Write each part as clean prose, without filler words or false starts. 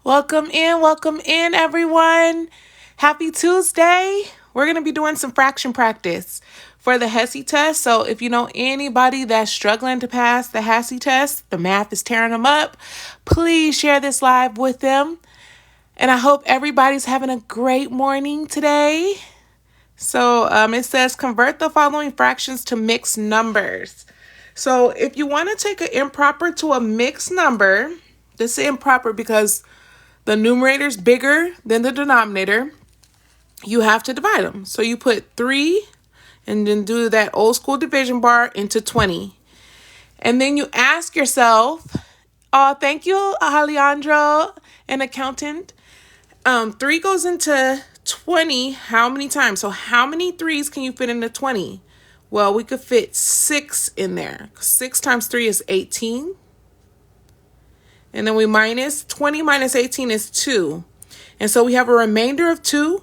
Welcome in, everyone. Happy Tuesday. We're going to be doing some fraction practice for the HESI test. So if you know anybody that's struggling to pass the HESI test, the math is tearing them up, please share this live with them. And I hope everybody's having a great morning today. So it says convert the following fractions to mixed numbers. So if you want to take an improper to a mixed number, this is improper because the numerator is bigger than the denominator, you have to divide them. So you put 3 and then do that old school division bar into 20. And then you ask yourself, oh, thank you, Alejandro, an accountant. 3 goes into 20 how many times? So how many 3s can you fit into 20? Well, we could fit 6 in there. 6 times 3 is 18. And then we minus 20 minus 18 is 2. And so we have a remainder of 2.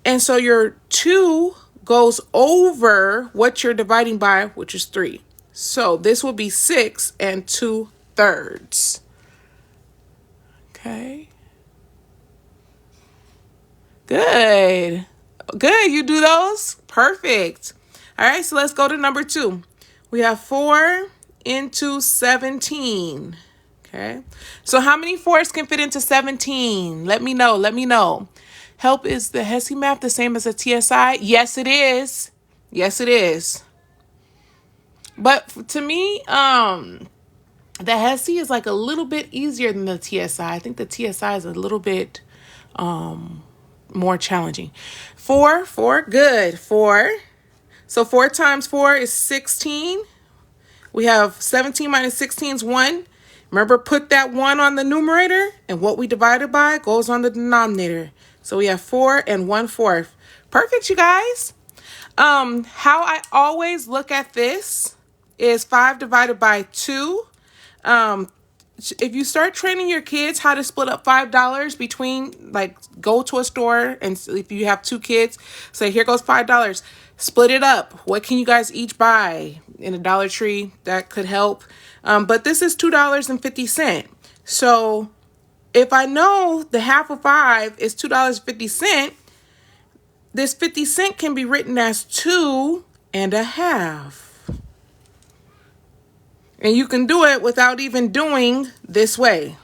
And so your 2 goes over what you're dividing by, which is 3. So this will be 6 2/3. Okay. Good. Good. You do those? Perfect. All right. So let's go to number 2. We have 4 into 17. Okay. So how many 4s can fit into 17? Let me know. Help, is the HESI Math the same as a TSI? Yes, it is. Yes, it is. But to me, the HESI is like a little bit easier than the TSI. I think the TSI is a little bit more challenging. 4, good. 4. So 4 times 4 is 16. We have 17 minus 16 is 1. Remember, put that 1 on the numerator, and what we divided by goes on the denominator. So we have 4 1/4. Perfect, you guys. How I always look at this is 5 divided by 2. If you start training your kids how to split up $5 between, like, go to a store, and if you have 2 kids, say, here goes $5. Split it up. What can you guys each buy in a Dollar Tree? That could help. But this is $2.50. So if I know the half of 5 is $2.50, this 50 cent can be written as 2.5. And you can do it without even doing this way.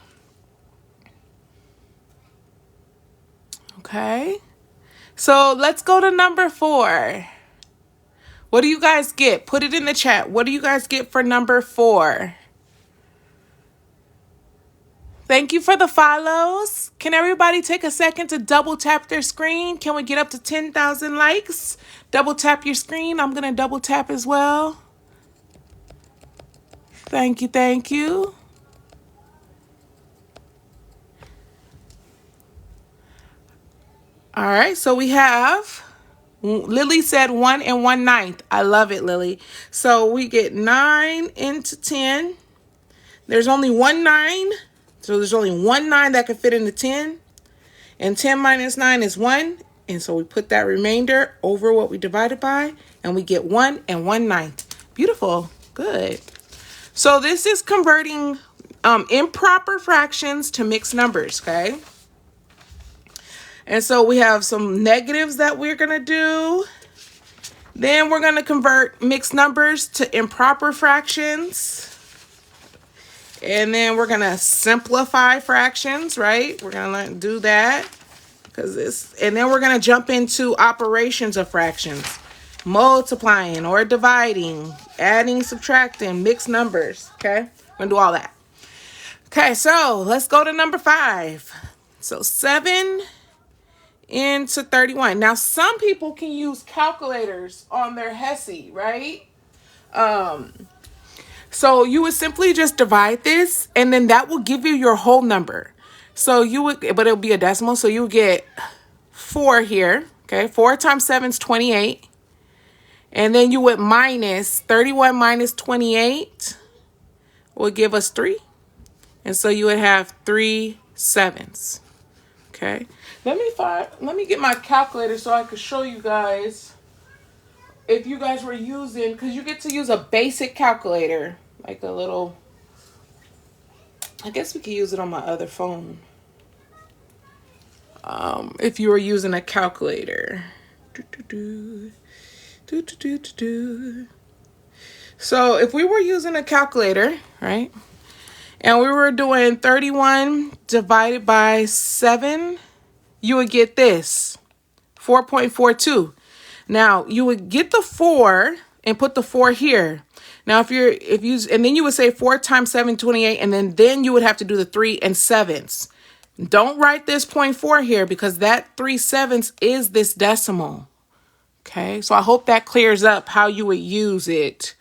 Okay. So let's go to number 4. What do you guys get? Put it in the chat. What do you guys get for number 4? Thank you for the follows. Can everybody take a second to double tap their screen? Can we get up to 10,000 likes? Double tap your screen. I'm going to double tap as well. Thank you. All right, so we have, Lily said 1 1/9. I love it, Lily. So we get 9 into 10. There's only 1 9. So there's only 1 9 that can fit into 10. And 10 minus 9 is 1. And so we put that remainder over what we divided by, and we get 1 1/9. Beautiful. Good. So this is converting improper fractions to mixed numbers, okay? And so we have some negatives that we're going to do. Then we're going to convert mixed numbers to improper fractions. And then we're going to simplify fractions, right? We're going to do that. And then we're going to jump into operations of fractions. Multiplying or dividing, adding, subtracting, mixed numbers, okay? We're going to do all that. Okay, so let's go to number 5. So 7 into 31. Now, some people can use calculators on their HESI, right? So you would simply just divide this, and then that will give you your whole number. So you would, but it'll be a decimal, so you would get 4 here, okay? 4 times 7 is 28. And then you would minus 31 minus 28 will give us 3. And so you would have 3 7s. Okay. Let me get my calculator so I could show you guys if you guys were using, because you get to use a basic calculator, like a little, I guess we could use it on my other phone. if you were using a calculator. So if we were using a calculator, right, and we were doing 31 divided by 7, you would get this, 4.42. Now, you would get the 4 and put the 4 here. Now, and then you would say 4 times 7, 28, and then you would have to do the 3 and 7ths. Don't write this 0.4 here because that 3/7 is this decimal. Okay, so I hope that clears up how you would use it.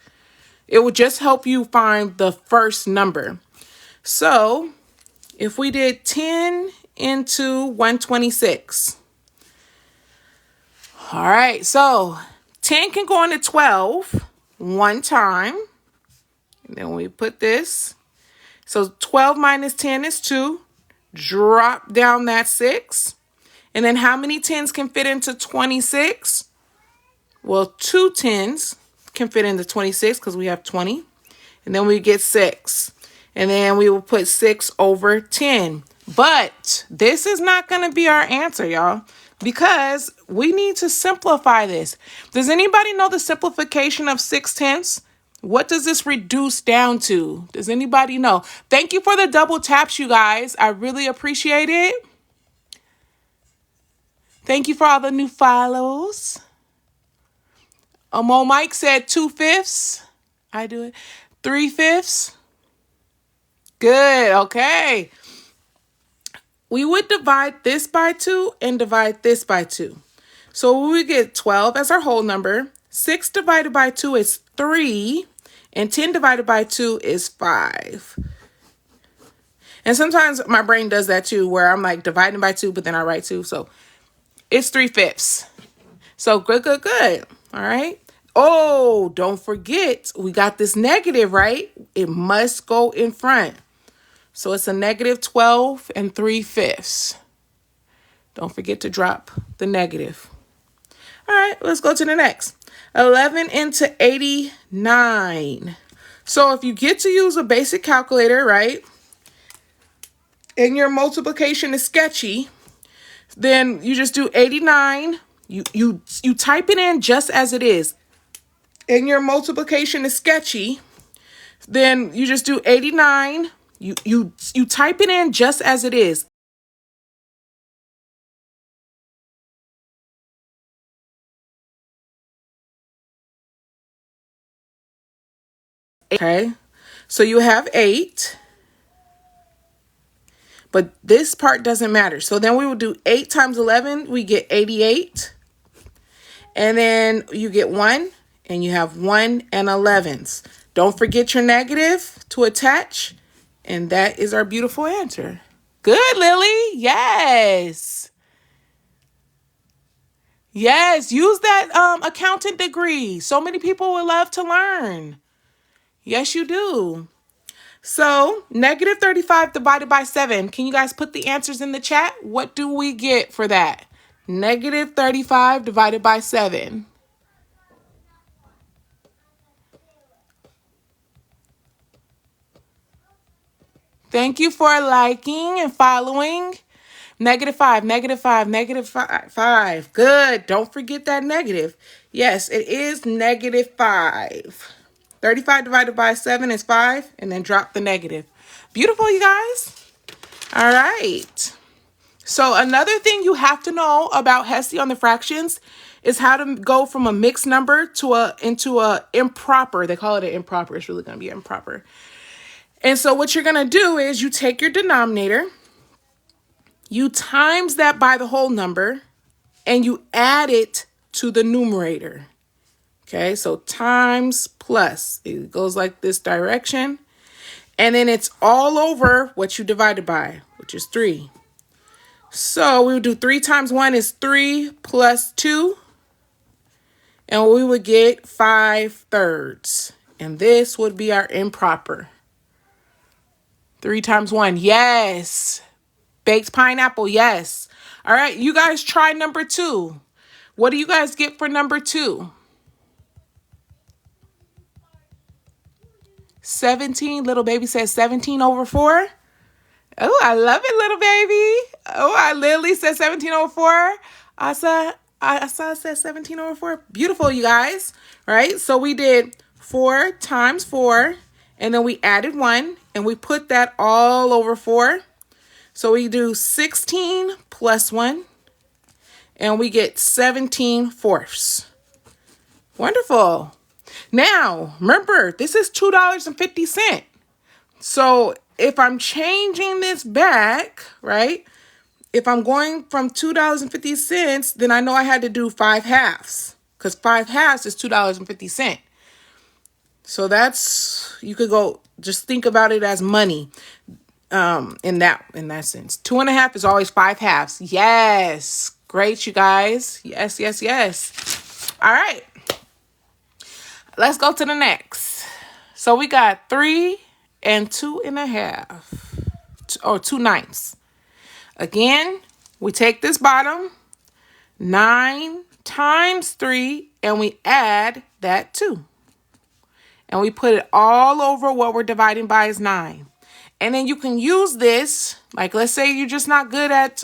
It would just help you find the first number. So if we did 10 into 126. All right, so 10 can go into 12 one time. And then we put this. So 12 minus 10 is 2. Drop down that 6. And then how many 10s can fit into 26? Well, 2 10s can fit into 26 because we have 20. And then we get 6. And then we will put 6 over 10. But this is not going to be our answer, y'all, because we need to simplify this. Does anybody know the simplification of 6/10? What does this reduce down to? Does anybody know? Thank you for the double taps, you guys. I really appreciate it. Thank you for all the new follows. Mo Mike said 2/5. I do it. 3/5. Good. Okay. We would divide this by 2 and divide this by 2. So we get 12 as our whole number. 6 divided by 2 is 3. And 10 divided by 2 is 5. And sometimes my brain does that too, where I'm like dividing by 2, but then I write 2. So it's 3/5. So good. All right. Oh, don't forget, we got this negative, right? It must go in front. So it's a negative 12 and 3/5. Don't forget to drop the negative. All right, let's go to the next. 11 into 89. So if you get to use a basic calculator, right, and your multiplication is sketchy, then you just do 89. You type it in just as it is. And your multiplication is sketchy, then you just do 89. You type it in just as it is. Okay, so you have 8, but this part doesn't matter. So then we will do 8 times 11, we get 88. And then you get 1, and you have 1 and 11s. Don't forget your negative to attach, and that is our beautiful answer. Good, Lily. Yes. Yes, use that accountant degree. So many people would love to learn. Yes, you do. So, negative 35 divided by 7. Can you guys put the answers in the chat? What do we get for that? Negative 35 divided by 7. Thank you for liking and following. Negative 5, negative 5, negative 5. Good. Don't forget that negative. Yes, it is negative 5. 35 divided by 7 is 5, and then drop the negative. Beautiful, you guys. All right. So another thing you have to know about HESI on the fractions is how to go from a mixed number to into a improper. They call it an improper. It's really going to be improper. And so what you're going to do is you take your denominator, you times that by the whole number, and you add it to the numerator. Okay, so times plus. It goes like this direction. And then it's all over what you divided by, which is 3. So we would do 3 times 1 is 3 plus 2. And we would get 5/3. And this would be our improper. 3 times 1, yes. Baked pineapple, yes. All right, you guys try number 2. What do you guys get for number 2? 17. Little baby says 17 over 4. Oh, I love it, little baby. Oh, I literally said 17 over 4. I saw it said 17 over 4. Beautiful, you guys. Right? So we did 4 times 4, and then we added 1, and we put that all over 4. So we do 16 plus 1, and we get 17 fourths. Wonderful. Now, remember, this is $2.50. So if I'm changing this back, right? If I'm going from $2.50, then I know I had to do 5 halves, because 5 halves is $2.50. So that's, you could go, just think about it as money in that sense. 2.5 is always 5 halves. Yes. Great, you guys. Yes, yes, yes. All right. Let's go to the next. So we got 3 and 2.5, or 2/9. Again, we take this bottom 9 times 3, and we add that 2. And we put it all over what we're dividing by is 9. And then you can use this, like let's say you're just not good at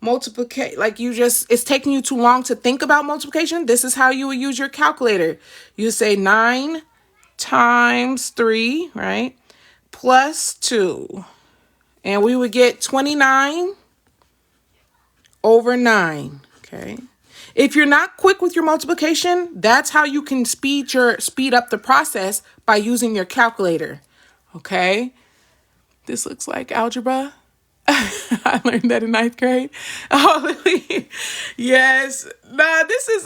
multiplication, like it's taking you too long to think about multiplication. This is how you would use your calculator. You say 9 times 3, right? Plus 2. And we would get 29 over 9, okay? If you're not quick with your multiplication, that's how you can speed up the process, by using your calculator, okay? This looks like algebra. I learned that in 9th grade. Oh, really? Yes. This is,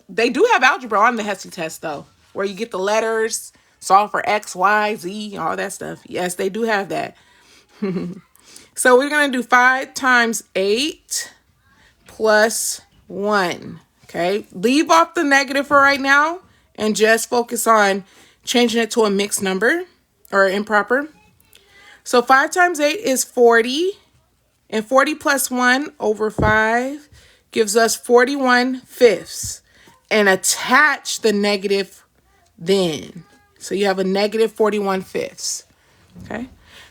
they do have algebra on the HESI test, though, where you get the letters, solve for X, Y, Z, all that stuff. Yes, they do have that. So we're going to do 5 times 8 plus 1. Okay. Leave off the negative for right now and just focus on changing it to a mixed number or improper. So 5 times 8 is 40. And 40 plus 1 over 5 gives us 41 fifths. And attach the negative then. So you have a negative 41 fifths. Okay.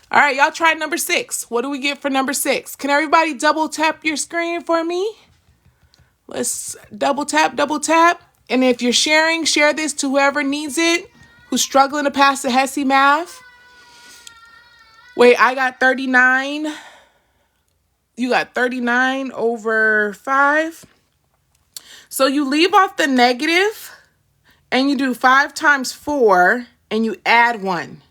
All right, y'all try number 6. What do we get for number 6? Can everybody double tap your screen for me? Let's double tap. And if you're sharing, share this to whoever needs it, who's struggling to pass the HESI math. Wait, I got 39. You got 39 over 5. So you leave off the negative and you do 5 times 4 and you add 1.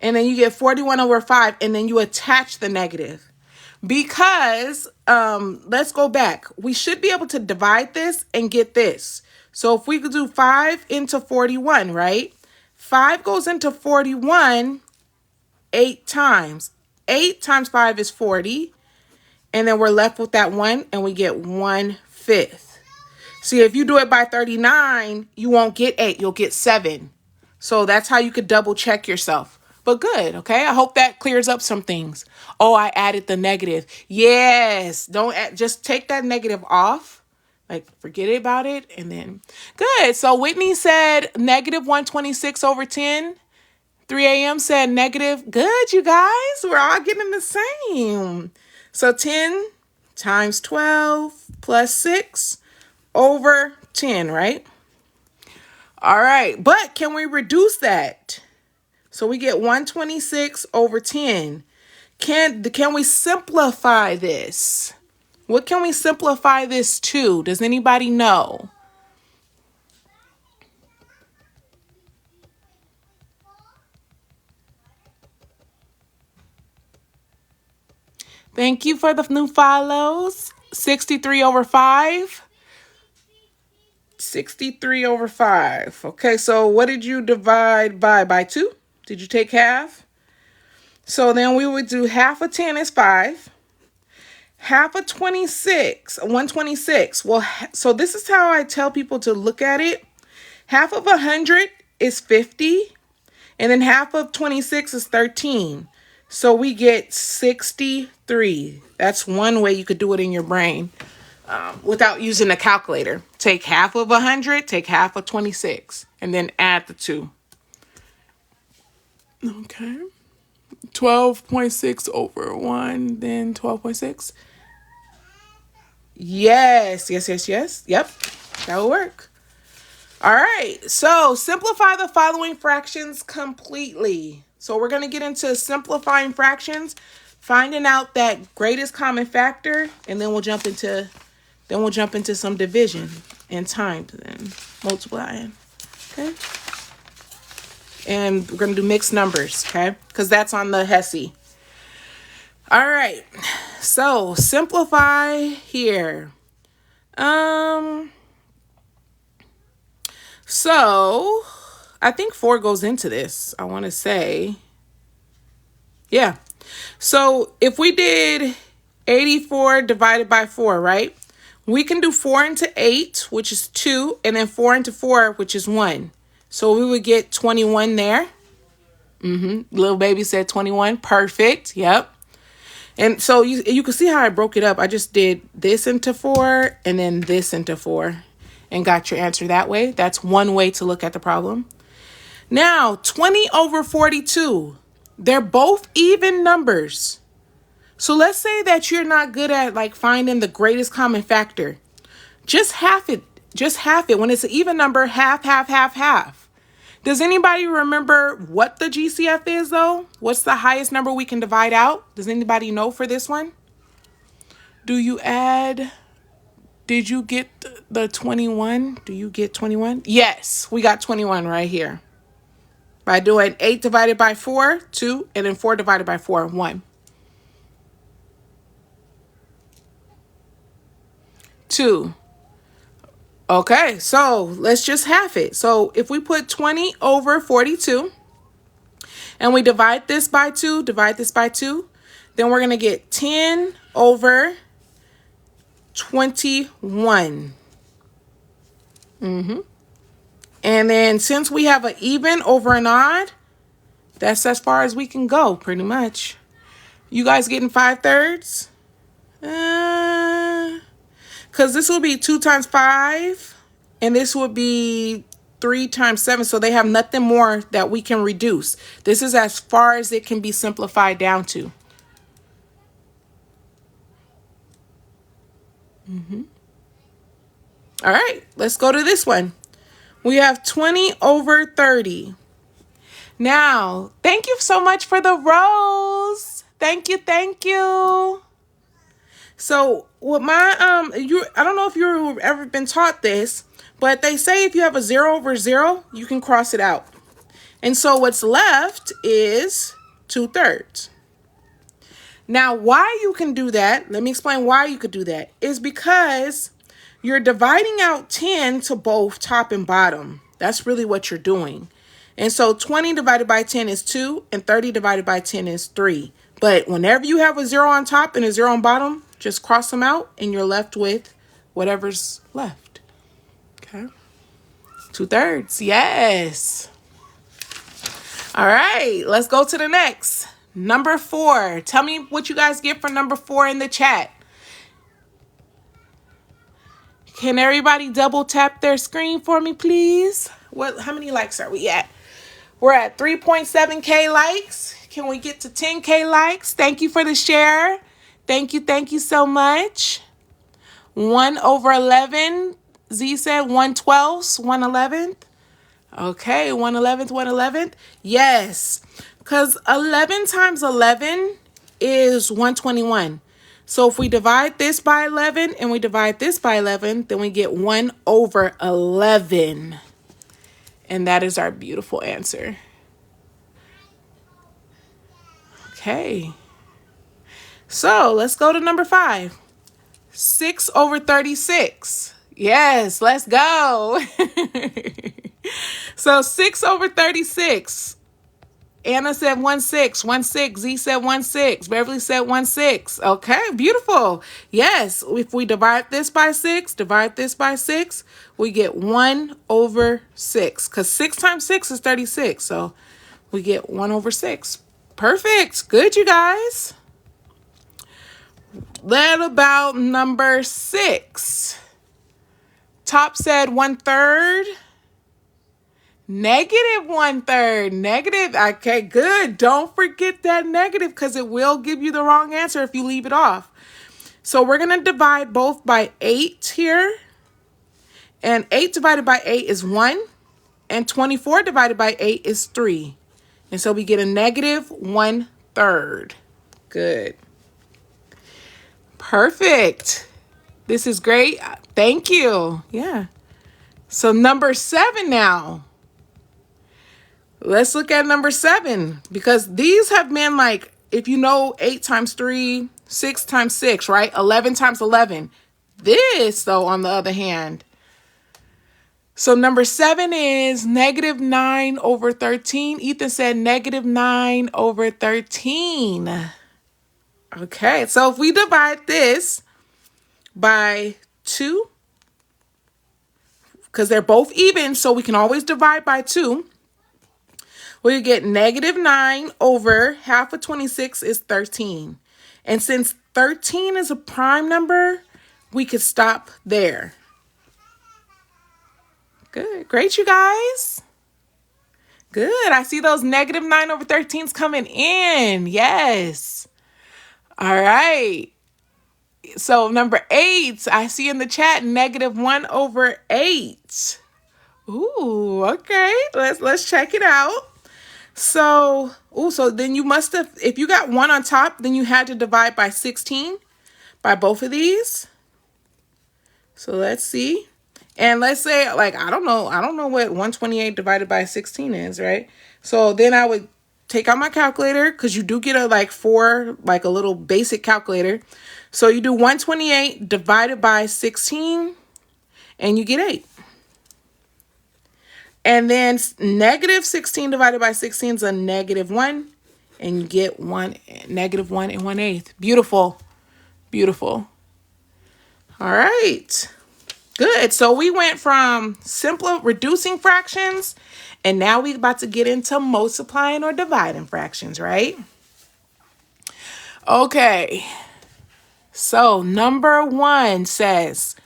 And then you get 41 over 5, and then you attach the negative. Because, let's go back. We should be able to divide this and get this. So if we could do 5 into 41, right? 5 goes into 41 8 times. 8 times 5 is 40. And then we're left with that 1, and we get 1/5. See, if you do it by 39, you won't get 8. You'll get 7. So that's how you could double check yourself. But good, okay? I hope that clears up some things. Oh, I added the negative. Yes. Just take that negative off. Like, forget about it. And then, good. So Whitney said negative 126 over 10. 3 a.m. said negative. Good, you guys. We're all getting the same. So 10 times 12 plus 6 over 10, right? All right. But can we reduce that? So we get 126 over 10. Can we simplify this? What can we simplify this to? Does anybody know? Thank you for the new follows. 63 over 5. 63 over 5. Okay, so what did you divide by? By 2? Did you take half? So then we would do half of 10 is 5. Half of 26, 126. Well, so this is how I tell people to look at it. Half of 100 is 50. And then half of 26 is 13. So we get 63. That's one way you could do it in your brain without using a calculator. Take half of 100, take half of 26, and then add the 2. Okay. 12.6 over 1, then 12.6. Yes, yes, yes, yes. Yep, that will work. All right, so simplify the following fractions completely. So we're going to get into simplifying fractions, finding out that greatest common factor, and then we'll jump into some division and times and multiplying. Okay? And we're going to do mixed numbers, okay? Because that's on the HESI. All right, so simplify here. So I think 4 goes into this. I want to say, yeah. So if we did 84 divided by 4, right? We can do 4 into 8, which is 2, and then 4 into 4, which is 1. So we would get 21 there. Little baby said 21. Perfect. Yep. And so you can see how I broke it up. I just did this into 4 and then this into 4 and got your answer that way. That's one way to look at the problem. Now, 20 over 42. They're both even numbers. So let's say that you're not good at like finding the greatest common factor. Just half it. Just half it. When it's an even number, half, half, half, half. Does anybody remember what the GCF is though? What's the highest number we can divide out? Does anybody know for this one? Do you add? Did you get the 21? Do you get 21? Yes, we got 21 right here. By doing 8 divided by 4, 2, and then 4 divided by 4, 1. 2. Okay, so let's just half it. So if we put 20 over 42 and we divide this by 2, then we're going to get 10 over 21. And then since we have an even over an odd, that's as far as we can go, pretty much. You guys getting 5/3? Because this will be 2 times 5, and this will be 3 times 7, so they have nothing more that we can reduce. This is as far as it can be simplified down to. All right, let's go to this one. We have 20 over 30. Now, thank you so much for the rose. Thank you, thank you. So with my I don't know if you've ever been taught this, but they say if you have a 0 over 0, you can cross it out. And so what's left is 2/3. Now, why you can do that, let me explain why you could do that, is because you're dividing out 10 to both top and bottom. That's really what you're doing. And so 20 divided by 10 is 2, and 30 divided by 10 is 3. But whenever you have a 0 on top and a 0 on bottom, just cross them out and you're left with whatever's left. Okay. 2/3. Yes. All right. Let's go to the next. Number 4. Tell me what you guys get for number 4 in the chat. Can everybody double tap their screen for me, please? How many likes are we at? We're at 3.7K likes. Can we get to 10K likes? Thank you for the share. Thank you so much. 1 over 11. Z said 1/12, 1/11. Okay, 1/11. Yes, because 11 times 11 is 121. So if we divide this by 11 and we divide this by 11, then we get 1 over 11. And that is our beautiful answer. Okay. So let's go to number 5. 6 over 36. Yes, let's go. So 6 over 36. Anna said 1/6. Z said 1/6. Beverly said 1/6. Okay, beautiful. Yes, if we divide this by 6, we get 1 over 6. Because 6 times 6 is 36. So we get 1 over 6. Perfect. Good, you guys. Then about number 6. Top said 1/3. Negative 1/3. Negative. Okay, good. Don't forget that negative because it will give you the wrong answer if you leave it off. So we're going to divide both by 8 here. And 8 divided by 8 is 1. And 24 divided by 8 is 3. And so we get a negative 1/3. Good. Perfect. This is great. Thank you. Yeah. So number 7 now. Let's look at number 7 because these have been like, if you know 8 times 3, 6 times 6, right? 11 times 11. This, though, on the other hand. So number 7 is negative 9 over 13. Ethan said negative 9 over 13. Okay, so if we divide this by 2, because they're both even, so we can always divide by 2. We get negative 9 over half of 26 is 13. And since 13 is a prime number, we could stop there. Good. Great, you guys. Good. I see those negative 9 over 13s coming in. Yes. All right. So number 8, I see in the chat negative 1 over 8. Ooh, okay. Let's check it out. So then you must have, if you got 1 on top, then you had to divide by 16 by both of these. So let's see. And let's say, like, I don't know what 128 divided by 16 is, right? So then I would take out my calculator because you do get a a little basic calculator. So you do 128 divided by 16 and you get 8. And then negative 16 divided by 16 is a negative 1. And you get negative 1 and 1/8. Beautiful. Beautiful. All right. Good. So we went from simple reducing fractions, and now we're about to get into multiplying or dividing fractions, right? Okay. So number 1 says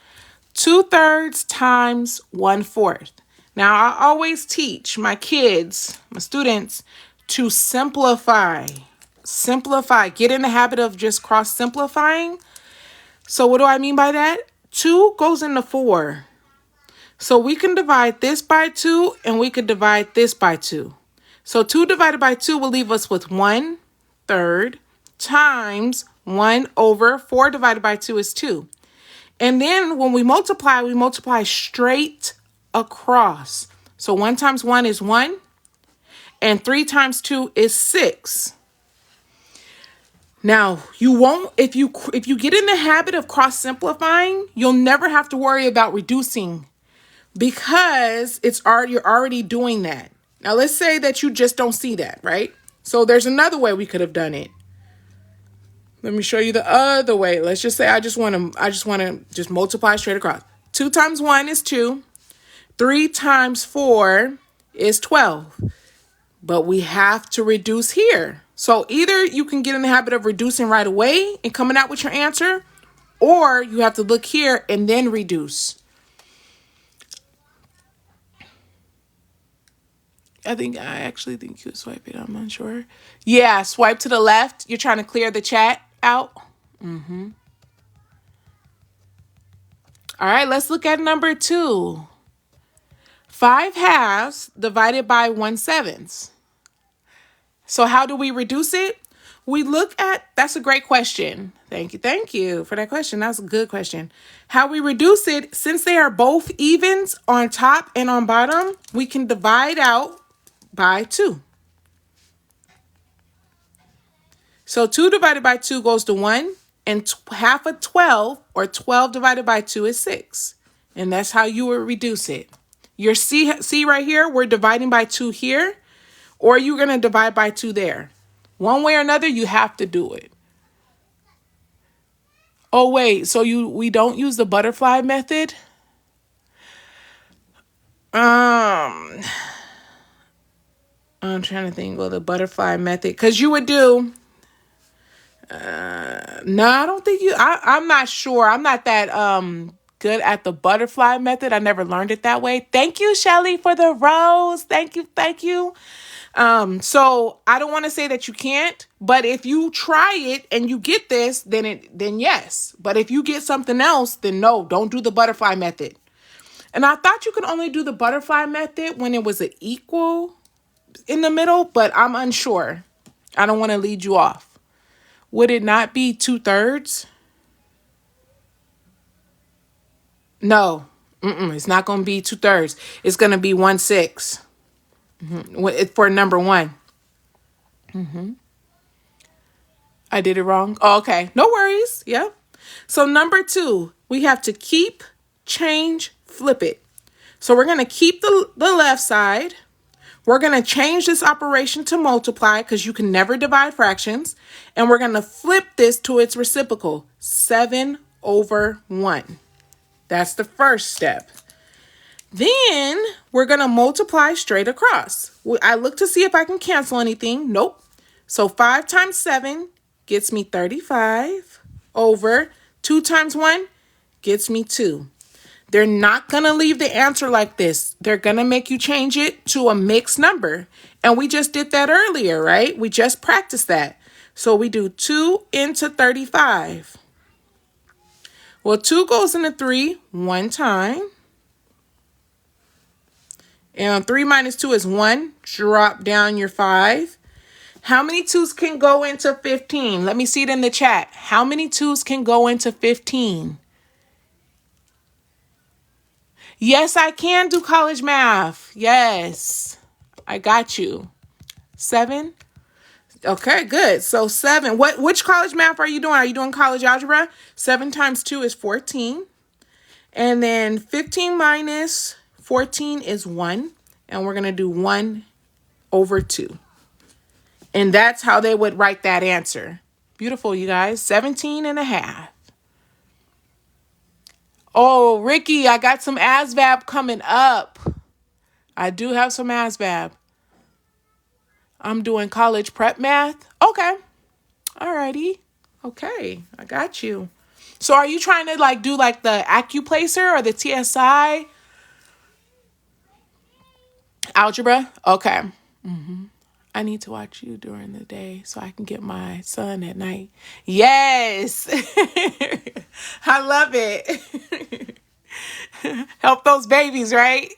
2/3 times 1/4. Now, I always teach my kids, my students, to simplify. Simplify. Get in the habit of just cross simplifying. So what do I mean by that? 2 goes into 4. So we can divide this by 2 and we could divide this by 2. So 2 divided by 2 will leave us with 1/3 times 1 over 4 divided by 2 is 2. And then when we multiply straight across. So 1 times 1 is 1 and 3 times 2 is 6. Now, you won't, if you get in the habit of cross simplifying, you'll never have to worry about reducing because you're already doing that. Now, let's say that you just don't see that, right? So there's another way we could have done it. Let me show you the other way. Let's just say I just want to just multiply straight across. 2 times 1 is 2. 3 times 4 is 12. But we have to reduce here. So either you can get in the habit of reducing right away and coming out with your answer, or you have to look here and then reduce. I actually think you swipe it. I'm unsure. Yeah, swipe to the left. You're trying to clear the chat out. All right, let's look at number 2. 5/2 divided by 1/7. So how do we reduce it? We look at, that's a great question. Thank you for that question. That's a good question. How we reduce it, since they are both evens on top and on bottom, we can divide out by 2. So 2 divided by 2 goes to 1, and half of 12, or 12 divided by 2 is 6. And that's how you would reduce it. Your see right here, we're dividing by 2 here, or you're going to divide by 2 there. One way or another, you have to do it. Oh, wait, so we don't use the butterfly method? I'm trying to think of the butterfly method, because you would do, no, I don't think I'm not sure. I'm not that good at the butterfly method. I never learned it that way. Thank you, Shelly, for the rose. Thank you. Thank you. So I don't want to say that you can't, but if you try it and you get this, then yes. But if you get something else, then no, don't do the butterfly method. And I thought you could only do the butterfly method when it was an equal in the middle, but I'm unsure. I don't want to lead you off. Would it not be 2/3? No, it's not going to be 2/3. It's going to be 1/6 for number one. I did it wrong. Oh, okay, no worries. Yep. So number 2, we have to keep, change, flip it. So we're going to keep the left side. We're going to change this operation to multiply because you can never divide fractions. And we're going to flip this to its reciprocal, 7/1. That's the first step. Then we're going to multiply straight across. I look to see if I can cancel anything. Nope. So 5 times 7 gets me 35 over 2 times 1 gets me 2. They're not going to leave the answer like this. They're going to make you change it to a mixed number. And we just did that earlier, right? We just practiced that. So we do 2 into 35. Well, 2 goes into 3 one time. And 3 minus 2 is 1. Drop down your 5. How many 2's can go into 15? Let me see it in the chat. How many 2's can go into 15? Yes, I can do college math. Yes, I got you. 7? Okay, good. So 7. Which college math are you doing? Are you doing college algebra? 7 times 2 is 14. And then 15 minus 14 is 1. And we're going to do 1 over 2. And that's how they would write that answer. Beautiful, you guys. 17.5. Oh, Ricky, I got some ASVAB coming up. I do have some ASVAB. I'm doing college prep math. Okay. Alrighty. Okay. I got you. So are you trying to do the AccuPlacer or the TSI algebra? Okay. I need to watch you during the day so I can get my son at night. Yes. I love it. Help those babies, right?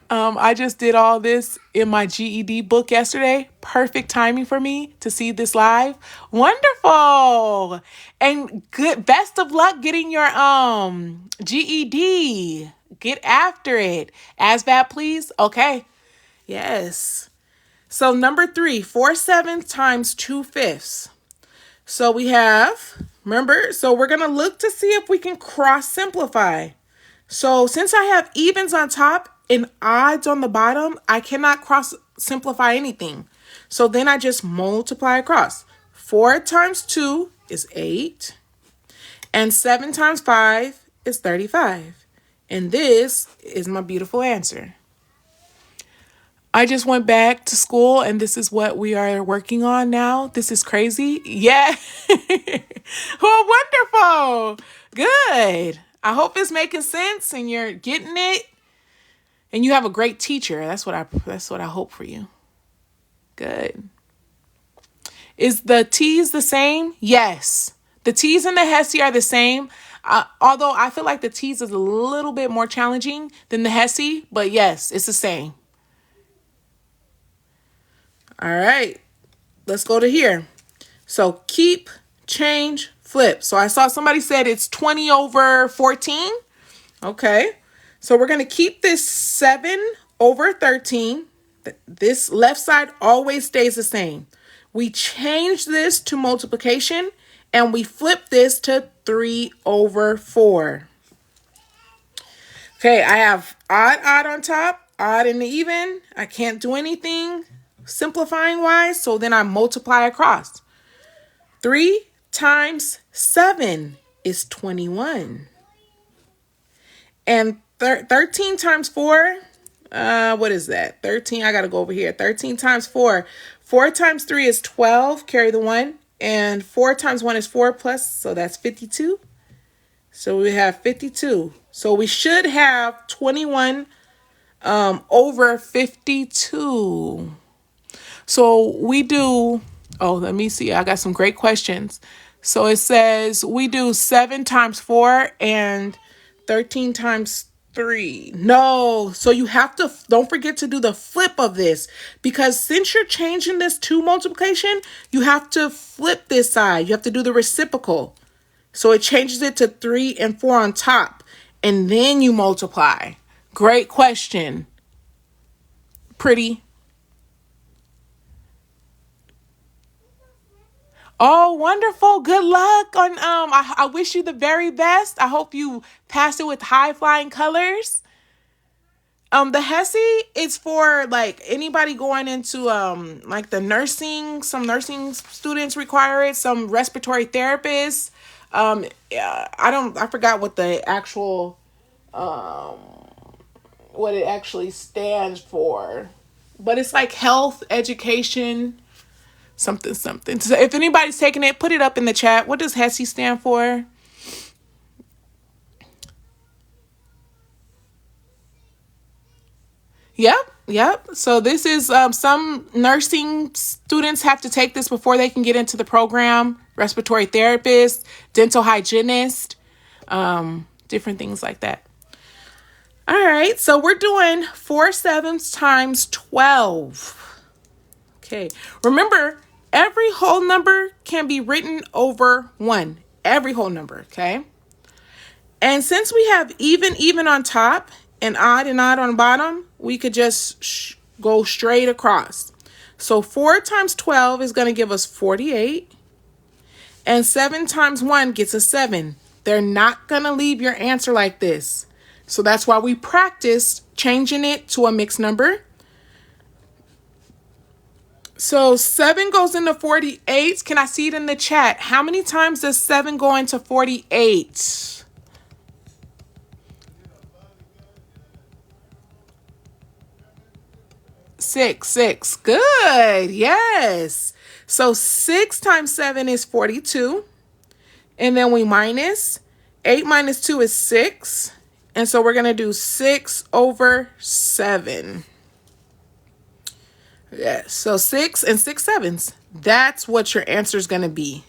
I just did all this in my GED book yesterday. Perfect timing for me to see this live. Wonderful. And good. Best of luck getting your GED. Get after it. ASVAB, please. Okay. Yes. So number 3, 4/7 times 2/5. So we have, remember, so we're going to look to see if we can cross simplify. So since I have evens on top and odds on the bottom, I cannot cross simplify anything. So then I just multiply across. 4 times 2 is 8. And 7 times 5 is 35. And this is my beautiful answer. I just went back to school and this is what we are working on now. This is crazy. Yeah. Oh, wonderful. Good. I hope it's making sense and you're getting it. And you have a great teacher. That's what I hope for you. Good. Is the T's the same? Yes. The T's and the HESI are the same. Although I feel like the T's is a little bit more challenging than the HESI, but yes, it's the same. All right, let's go to here. So keep, change, flip. So I saw somebody said it's 20 over 14. Okay, so we're going to keep this 7 over 13. This left side always stays the same. We change this to multiplication and we flip this to 3 over 4. Okay, I have odd on top, odd and even. I can't do anything simplifying wise, so then I multiply across. 3 times 7 is 21. And 13 times 4, what is that? 13, I got to go over here. 13 times 4. 4 times 3 is 12, carry the 1. And 4 times 1 is 4 plus, so that's 52. So we have 52. So we should have 21 over 52. So we do, oh, let me see. I got some great questions. So it says we do 7 times 4 and 13 times 3. No, so you have to, don't forget to do the flip of this, because since you're changing this to multiplication, you have to flip this side. You have to do the reciprocal. So it changes it to 3 and 4 on top, and then you multiply. Great question. Pretty. Oh, wonderful. Good luck on I wish you the very best. I hope you pass it with high flying colors. The HESI is for like anybody going into like the nursing. Some nursing students require it, some respiratory therapists. Yeah, I forgot what the actual what it actually stands for. But it's like health education something something. So if anybody's taking it, put it up in the chat. What does HESI stand for? Yep. So this is some nursing students have to take this before they can get into the program. Respiratory therapist, dental hygienist, different things like that. All right, so we're doing 4 sevenths times 12. Okay, remember, every whole number can be written over 1. Every whole number, okay? And since we have even on top and odd on the bottom, we could just go straight across. So 4 times 12 is going to give us 48. And 7 times 1 gets us 7. They're not going to leave your answer like this. So that's why we practiced changing it to a mixed number. So 7 goes into 48. Can I see it in the chat? How many times does 7 go into 48? 6. Good. Yes. So 6 times 7 is 42. And then we minus. 8 minus 2 is 6. And so we're going to do 6 over 7. Yes. So 6 and 6 sevenths. That's what your answer is going to be.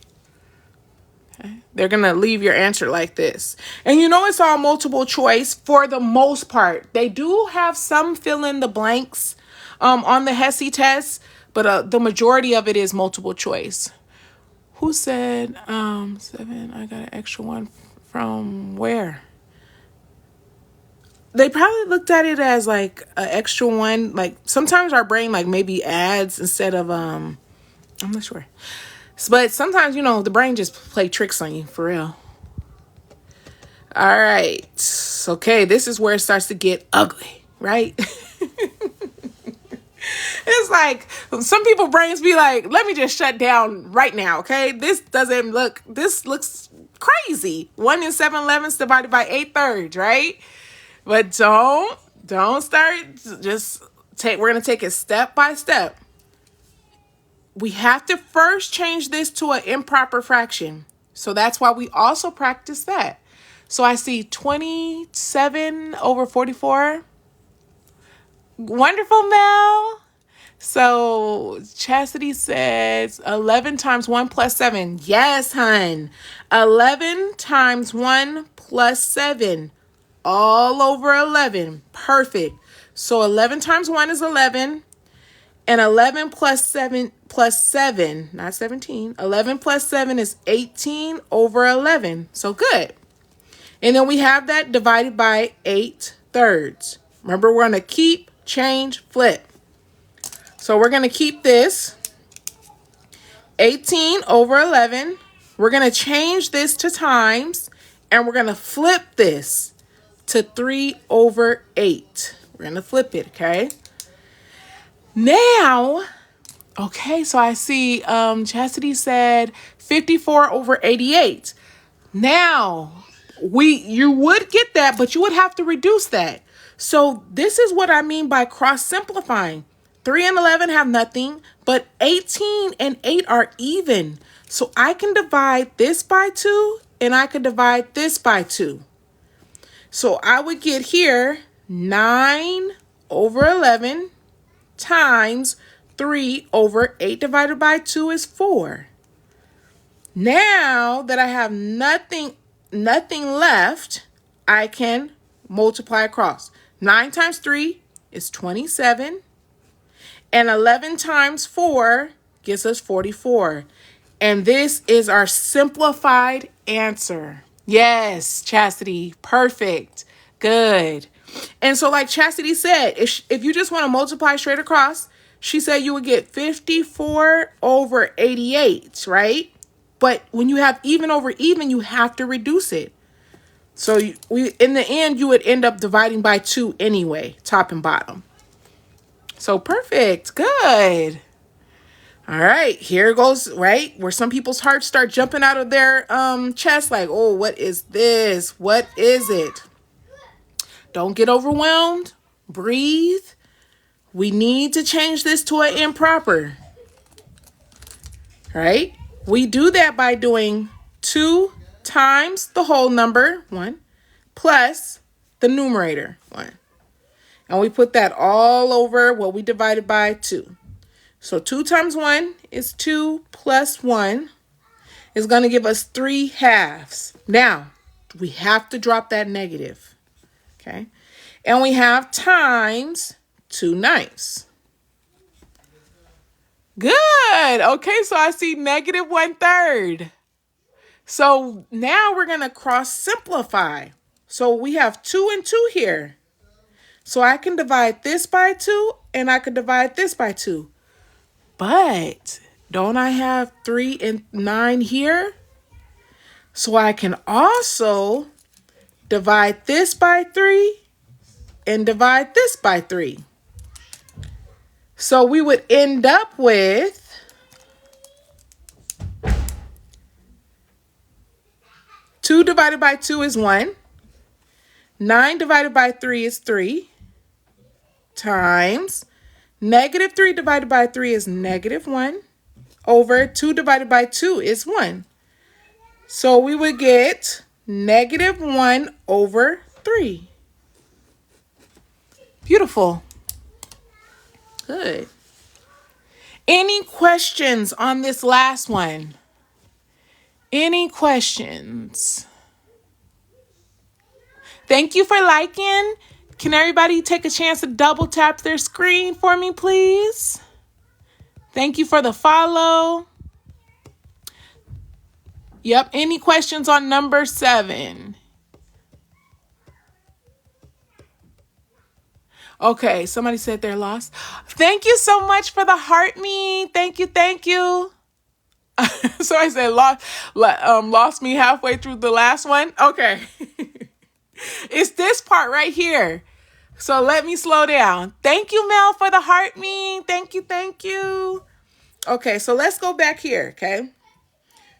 Okay. They're going to leave your answer like this. And you know it's all multiple choice for the most part. They do have some fill in the blanks on the HESI test, but the majority of it is multiple choice. Who said 7? I got an extra one from where? They probably looked at it as like an extra one. Like sometimes our brain like maybe adds instead of I'm not sure. But sometimes, the brain just play tricks on you for real. All right. Okay, this is where it starts to get ugly, right? It's like some people brains be like, let me just shut down right now, okay? This looks crazy. 1 and 7/11 divided by 8/3, right? But don't start, we're going to take it step by step. We have to first change this to an improper fraction. So that's why we also practice that. So I see 27 over 44. Wonderful, Mel. So Chastity says 11 times 1 plus 7. Yes, hun. 11 times 1 plus 7. All over 11. Perfect. So 11 times 1 is 11. And 11 plus 7, not 17. 11 plus 7 is 18 over 11. So good. And then we have that divided by 8/3. Remember, we're going to keep, change, flip. So we're going to keep this 18 over 11. We're going to change this to times, and we're going to flip this to 3 over 8. We're going to flip it, okay? Now, okay, so I see Chastity said 54 over 88. Now, you would get that, but you would have to reduce that. So this is what I mean by cross-simplifying. 3 and 11 have nothing, but 18 and 8 are even. So I can divide this by 2 and I can divide this by 2. So I would get here 9 over 11 times 3 over 8 divided by 2 is 4. Now that I have nothing left, I can multiply across. 9 times 3 is 27. And 11 times 4 gives us 44. And this is our simplified answer. Yes, Chastity, perfect. Good. And so like Chastity said, if you just want to multiply straight across, she said you would get 54 over 88, right? But when you have even over even, you have to reduce it. So in the end, you would end up dividing by 2 anyway, top and bottom. So perfect. Good. All right, here goes, right? Where some people's hearts start jumping out of their chest like, oh, what is this? What is it? Don't get overwhelmed. Breathe. We need to change this to an improper. Right? We do that by doing 2 times the whole number, 1, plus the numerator, 1. And we put that all over what we divided by 2. So 2 times 1 is 2 plus 1 is going to give us 3 halves. Now, we have to drop that negative. Okay? And we have times 2 ninths. Good. Okay, so I see negative 1/3. So now we're going to cross simplify. So we have 2 and 2 here. So I can divide this by 2 and I can divide this by 2. But don't I have 3 and 9 here? So I can also divide this by 3 and divide this by 3. So we would end up with 2 divided by 2 is 1. 9 divided by 3 is 3. Times negative 3 divided by 3 is negative 1. Over 2 divided by 2 is 1. So we would get negative 1 over 3. Beautiful. Good. Any questions on this last one? Any questions? Thank you for liking. Can everybody take a chance to double tap their screen for me, please? Thank you for the follow. Yep. Any questions on number 7? Okay. Somebody said they're lost. Thank you so much for the heart me. Thank you. Thank you. So I said lost me halfway through the last one. Okay. It's this part right here. So let me slow down. Thank you, Mel, for the heart me. Thank you. Thank you. Okay. So let's go back here. Okay.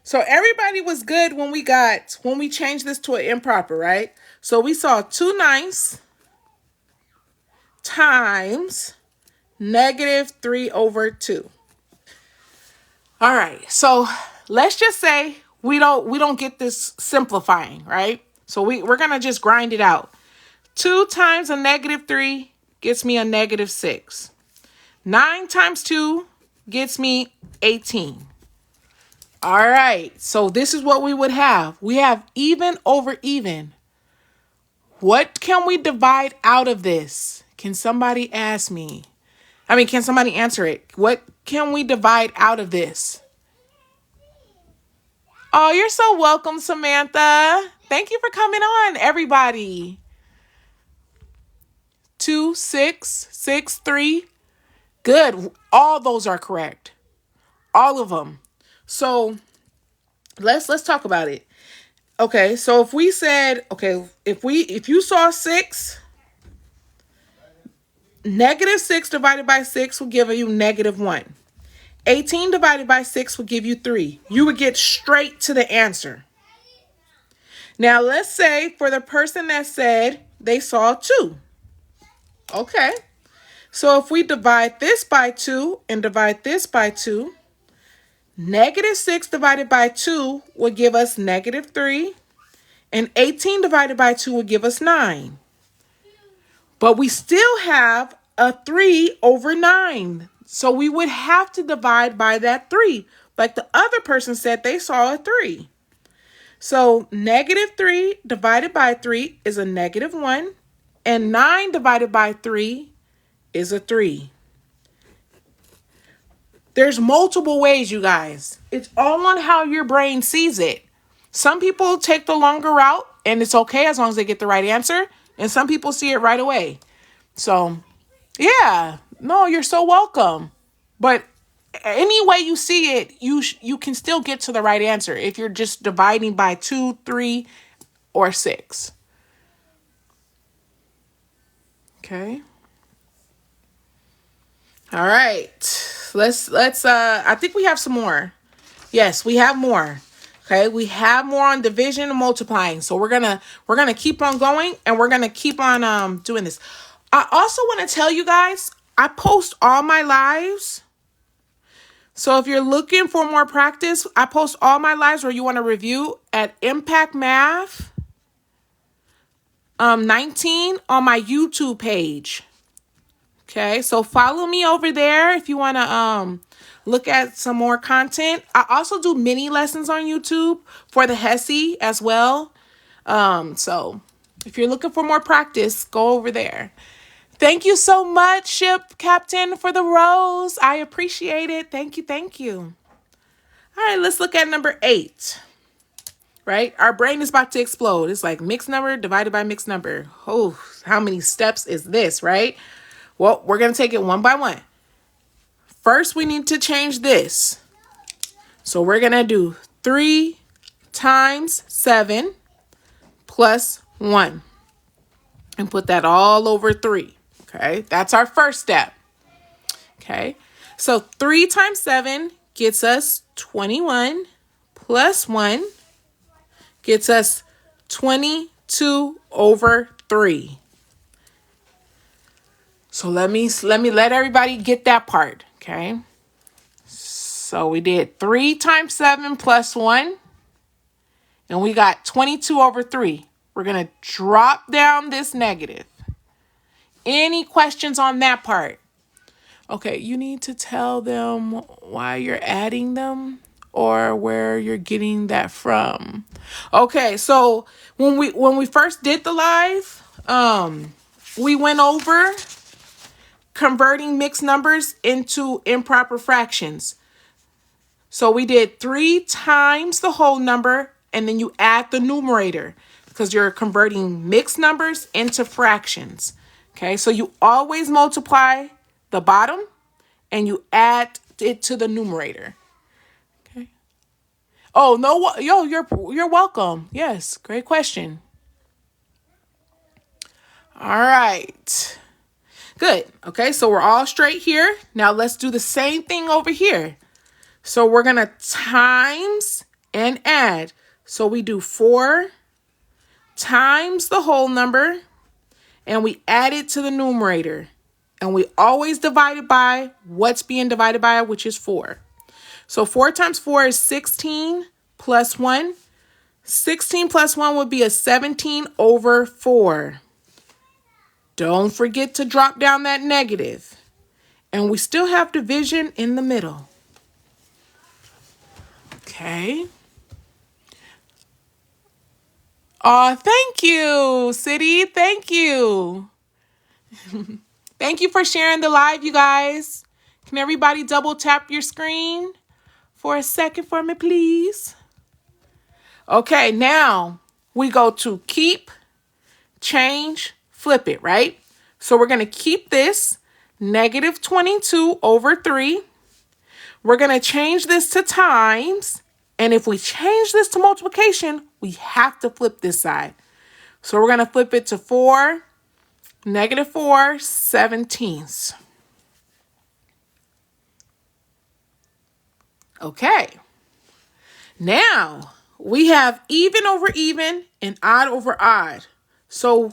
So everybody was good when we changed this to an improper, right? So we saw 2 ninths times negative 3 over 2. All right. So let's just say we don't get this simplifying, right? So we're going to just grind it out. 2 times a negative 3 gets me a negative 6. 9 times 2 gets me 18. All right, so this is what we would have. We have even over even. What can we divide out of this? Can somebody ask me? Can somebody answer it? What can we divide out of this? Oh, you're so welcome, Samantha. Thank you for coming on, everybody. 2, 6, 6, 3. Good. All those are correct. All of them. So let's talk about it. Okay, so if we said, okay, if you saw 6, negative 6 divided by 6 will give you negative 1. 18 divided by 6 will give you 3. You would get straight to the answer. Now let's say for the person that said they saw 2. Okay, so if we divide this by 2 and divide this by 2, Negative 6 divided by 2 would give us negative 3. And 18 divided by 2 would give us 9. But we still have a 3 over 9. So we would have to divide by that 3. Like the other person said, they saw a 3. So negative 3 divided by 3 is a negative 1. And 9 divided by 3 is a 3. There's multiple ways, you guys. It's all on how your brain sees it. Some people take the longer route, and it's okay as long as they get the right answer. And some people see it right away. So, yeah. No, you're so welcome. But any way you see it, you can still get to the right answer if you're just dividing by 2, 3, or 6. Okay. All right. Let's I think we have some more. Yes, we have more. Okay, we have more on division and multiplying. So we're gonna keep on going, and we're gonna keep on doing this. I also want to tell you guys, I post all my lives. So if you're looking for more practice, I post all my lives where you want to review at Impact Math 19 on my YouTube page. Okay, so follow me over there if you want to look at some more content. I also do mini lessons on YouTube for the HESI as well. So if you're looking for more practice, go over there. Thank you so much, Ship Captain, for the rose. I appreciate it. Thank you. Thank you. All right, let's look at number 8. Right? Our brain is about to explode. It's like mixed number divided by mixed number. Oh, how many steps is this, right? Well, we're going to take it one by one. First, we need to change this. So we're going to do 3 times 7 plus 1. And put that all over 3. Okay, that's our first step. Okay, so 3 times 7 gets us 21 plus 1 gets us 22 over 3. So let me let everybody get that part, okay? So we did 3 times 7 plus 1, and we got 22 over 3. We're going to drop down this negative. Any questions on that part? Okay, you need to tell them why you're adding them or where you're getting that from. Okay, so when we first did the live, we went over converting mixed numbers into improper fractions. So we did 3 times the whole number, and then you add the numerator because you're converting mixed numbers into fractions. Okay, so you always multiply the bottom and you add it to the numerator. Okay. Oh, no, you're welcome. Yes, great question. All right. Good. Okay, so we're all straight here. Now let's do the same thing over here. So we're going to times and add. So we do 4 times the whole number, and we add it to the numerator. And we always divide it by what's being divided by, which is 4. So 4 times 4 is 16 plus 1. 16 plus 1 would be a 17 over 4. Don't forget to drop down that negative. And we still have division in the middle. Okay. Oh, thank you, City. Thank you. Thank you for sharing the live, you guys. Can everybody double tap your screen for a second for me, please? Okay, now we go to keep, change, flip it, right? So we're going to keep this negative 22 over 3. We're going to change this to times. And if we change this to multiplication, we have to flip this side. So we're going to flip it to 4, negative 4 17ths. Okay. Now we have even over even and odd over odd. So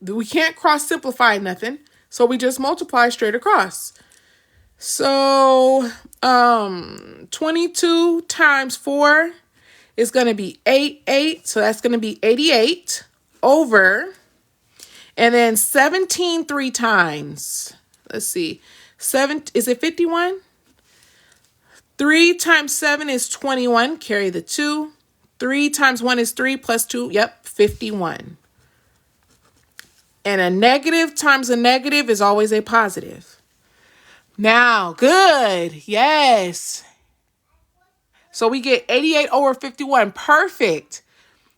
we can't cross simplify nothing. So we just multiply straight across. So 22 times 4 is going to be 88. So that's going to be 88 over. And then 17 three times. Let's see. Is it 51? 3 times 7 is 21. Carry the 2. 3 times 1 is 3 plus 2. Yep, 51. And a negative times a negative is always a positive. Now, good. Yes. So we get 88 over 51. Perfect.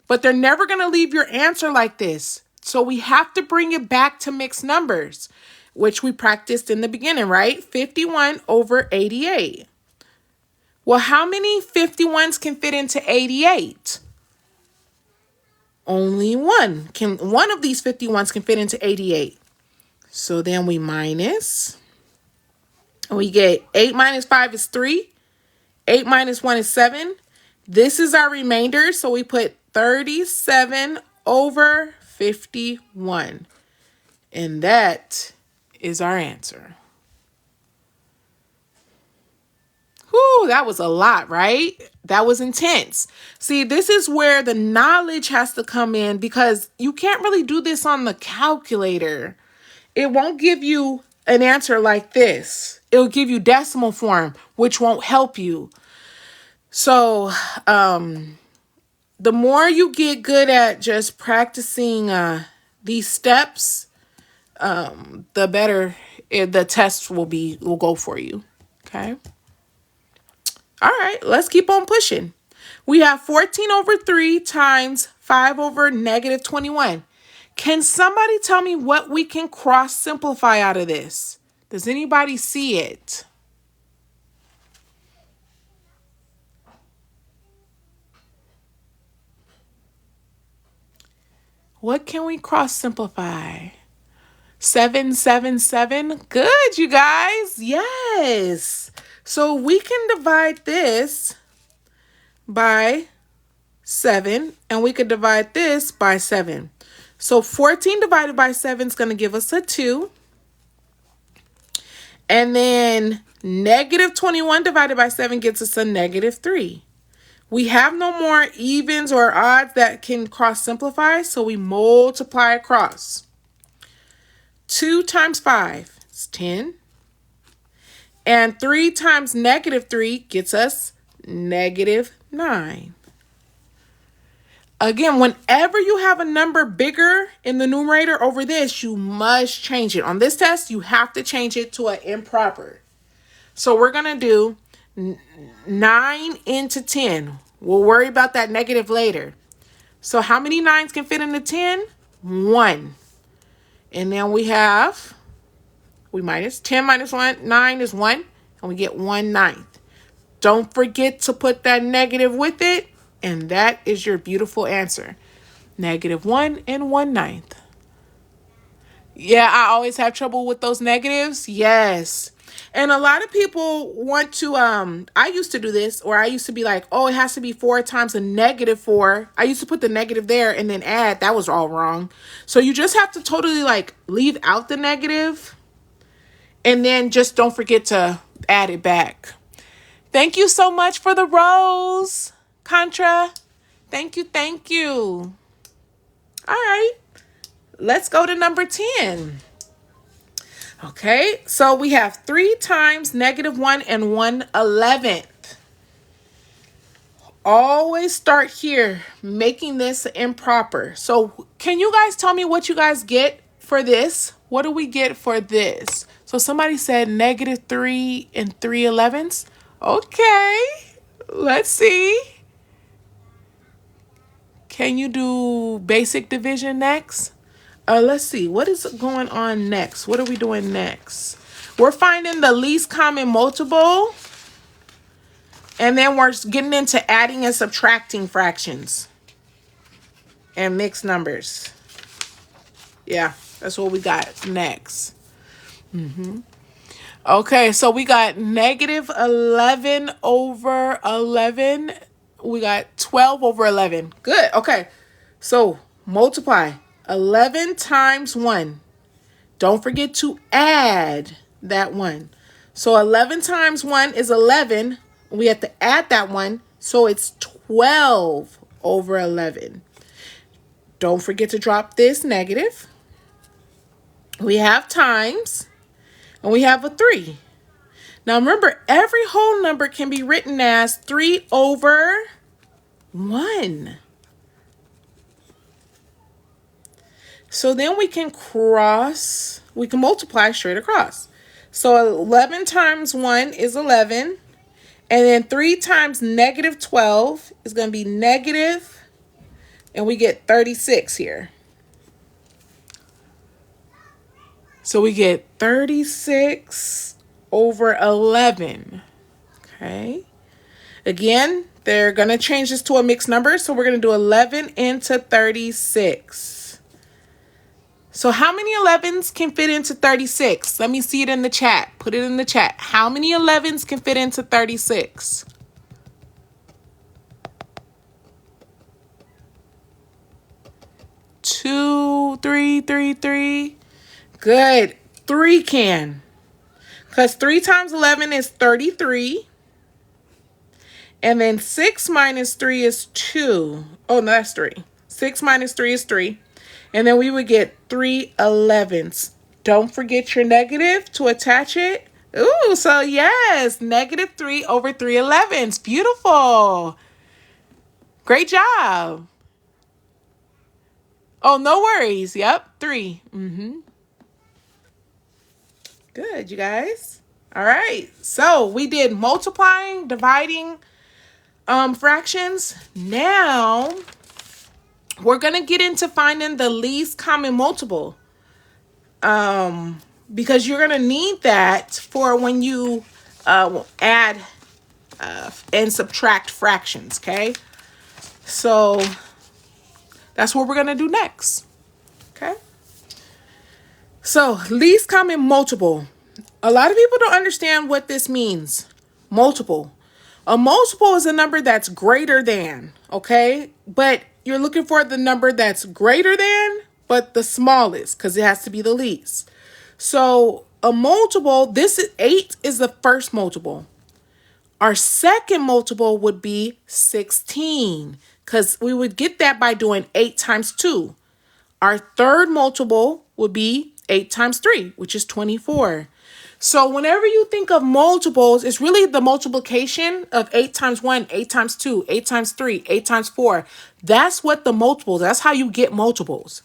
But they're never going to leave your answer like this. So we have to bring it back to mixed numbers, which we practiced in the beginning, right? 51 over 88. Well, how many 51s can fit into 88? Only one. One of these 51s can fit into 88. So then we minus. And we get 8 minus 5 is 3. 8 minus 1 is 7. This is our remainder. So we put 37 over 51. And that is our answer. Whew, that was a lot, right? That was intense. See, this is where the knowledge has to come in because you can't really do this on the calculator. It won't give you an answer like this. It'll give you decimal form, which won't help you. So, the more you get good at just practicing these steps, the better the test will go for you. Okay. All right, let's keep on pushing. We have 14 over 3 times 5 over negative 21. Can somebody tell me what we can cross simplify out of this? Does anybody see it? What can we cross simplify? 7, 7, 7. Good, you guys. Yes. So we can divide this by 7, and we could divide this by 7. So 14 divided by 7 is going to give us a 2. And then negative 21 divided by 7 gets us a negative 3. We have no more evens or odds that can cross simplify, so we multiply across. 2 times 5 is 10. And 3 times negative 3 gets us negative 9. Again, whenever you have a number bigger in the numerator over this, you must change it. On this test, you have to change it to an improper. So we're going to do 9 into 10. We'll worry about that negative later. So how many 9s can fit into 10? 1. And then we minus 10 minus 1, 9 is 1, and we get 1/9. Don't forget to put that negative with it, and that is your beautiful answer. Negative 1 and 1/9. Yeah, I always have trouble with those negatives. Yes. And a lot of people want to, I used to do this, or I used to be like, oh, it has to be 4 times a negative 4. I used to put the negative there and then add. That was all wrong. So you just have to totally leave out the negative. And then just don't forget to add it back. Thank you so much for the rose, Contra. Thank you, thank you. All right, let's go to number 10. Okay, so we have 3 times negative 1 and 1/11. Always start here, making this improper. So can you guys tell me what you guys get for this? What do we get for this? So somebody said negative 3 and 3/11. Okay, let's see. Can you do basic division next? Let's see. What is going on next? What are we doing next? We're finding the least common multiple. And then we're getting into adding and subtracting fractions. And mixed numbers. Yeah, that's what we got next. Okay, so we got negative 11 over 11. We got 12 over 11. Good, okay. So multiply 11 times 1. Don't forget to add that 1. So 11 times 1 is 11. We have to add that one. So it's 12 over 11. Don't forget to drop this negative. We have times, and we have a 3. Now remember, every whole number can be written as 3 over 1. So then we can multiply straight across. So 11 times 1 is 11. And then 3 times negative 12 is going to be negative, and we get 36 here. So we get 36 over 11. Okay. Again, they're going to change this to a mixed number. So we're going to do 11 into 36. So how many 11s can fit into 36? Let me see it in the chat. Put it in the chat. How many 11s can fit into 36? Two, three. Good. 3 can. Because 3 times 11 is 33. And then 6 minus 3 is 2. Oh, no, that's 3. 6 minus 3 is 3. And then we would get 3 11s. Don't forget your negative to attach it. Ooh, so yes, negative 3 over 3 11s. Beautiful. Great job. Oh, no worries. Yep, 3. Good, you guys. All right. So we did multiplying, dividing fractions. Now we're going to get into finding the least common multiple. Because you're going to need that for when you add and subtract fractions, okay? So that's what we're going to do next, okay? So least common multiple. A lot of people don't understand what this means. Multiple. A multiple is a number that's greater than, okay? But you're looking for the number that's greater than, but the smallest, because it has to be the least. So a multiple, 8 is the first multiple. Our second multiple would be 16, because we would get that by doing 8 times 2. Our third multiple would be 8 times 3, which is 24. So whenever you think of multiples, it's really the multiplication of 8 times 1, 8 times 2, 8 times 3, 8 times 4. That's what the multiples, that's how you get multiples.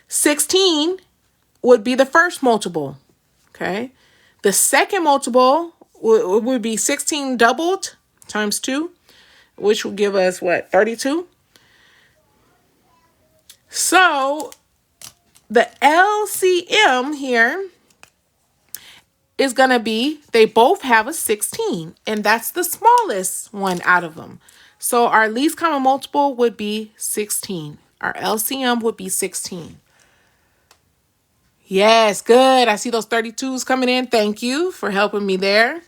16 would be the first multiple, okay? The second multiple would be 16 doubled times 2, which will give us, 32? So the LCM here is going to be, they both have a 16, and that's the smallest one out of them. So our least common multiple would be 16. Our LCM would be 16. Yes, good. I see those 32s coming in. Thank you for helping me there.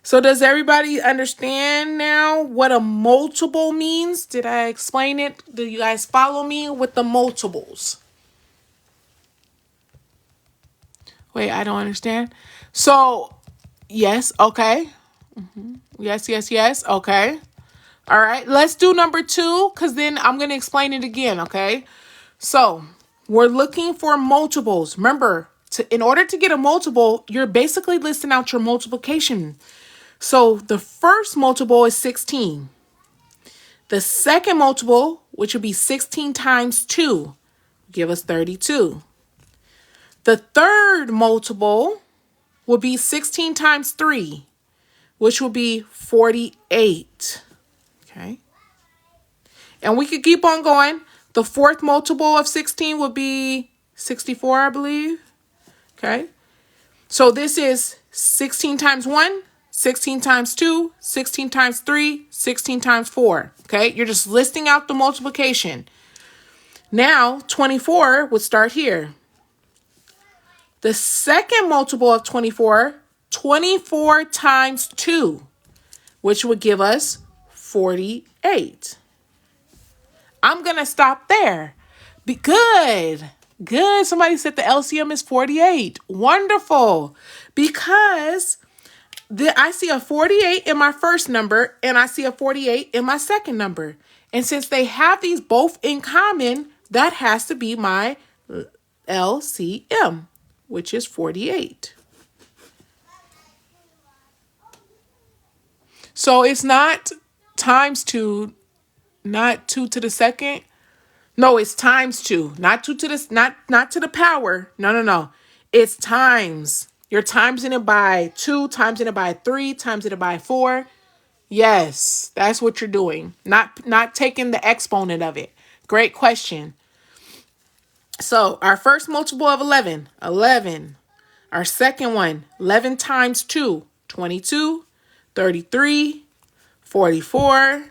So does everybody understand now what a multiple means? Did I explain it? Do you guys follow me with the multiples? Wait, I don't understand. So, yes, okay. Yes, okay. All right, let's do number 2, because then I'm going to explain it again, okay? So, we're looking for multiples. Remember, in order to get a multiple, you're basically listing out your multiplication. So, the first multiple is 16. The second multiple, which would be 16 times 2, give us 32. The third multiple will be 16 times 3, which will be 48. Okay. And we could keep on going. The fourth multiple of 16 would be 64, I believe. Okay. So this is 16 times 1, 16 times 2, 16 times 3, 16 times 4. Okay. You're just listing out the multiplication. Now, 24 would start here. The second multiple of 24, 24 times 2, which would give us 48. I'm going to stop there. Be good. Good. Somebody said the LCM is 48. Wonderful. Because I see a 48 in my first number and I see a 48 in my second number. And since they have these both in common, that has to be my LCM, which is 48. So it's not times 2, not 2 to the second. No, it's times 2, not 2 to the not to the power. No. It's times. You're timesing it by 2, timesing it by 3, timesing it by 4. Yes, that's what you're doing. Not taking the exponent of it. Great question. So our first multiple of 11, 11. Our second one, 11 times 2, 22, 33, 44,